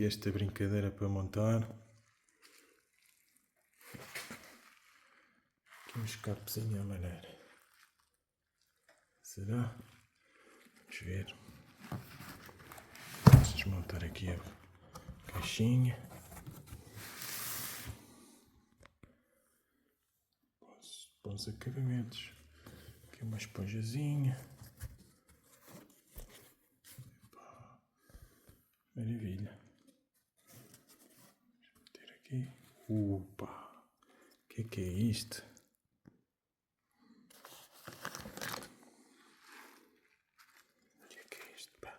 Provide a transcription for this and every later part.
aqui esta brincadeira para montar. Aqui um escapezinho à maneira. Será? Vamos ver. Vamos desmontar aqui a caixinha. Bons acabamentos. Aqui uma esponjazinha. Maravilha. Vamos meter aqui. Opa! O que é isto? O que é isto, pá?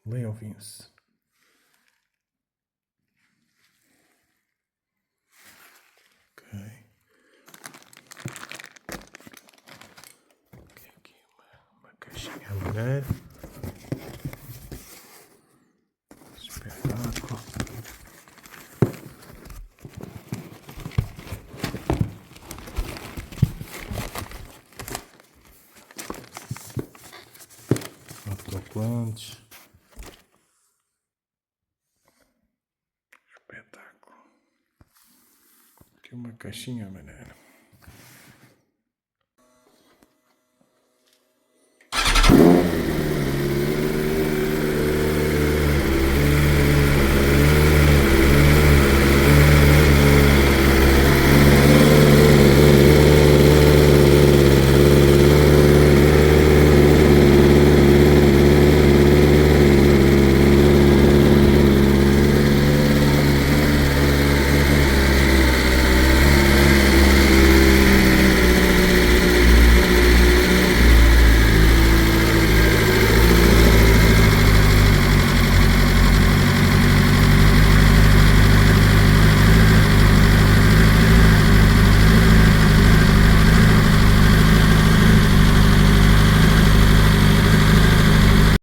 Leiam, ouviam-se. Aqui uma caixinha a maneira. Espetáculo. Autocolantes. Espetáculo. Aqui uma caixinha a maneira.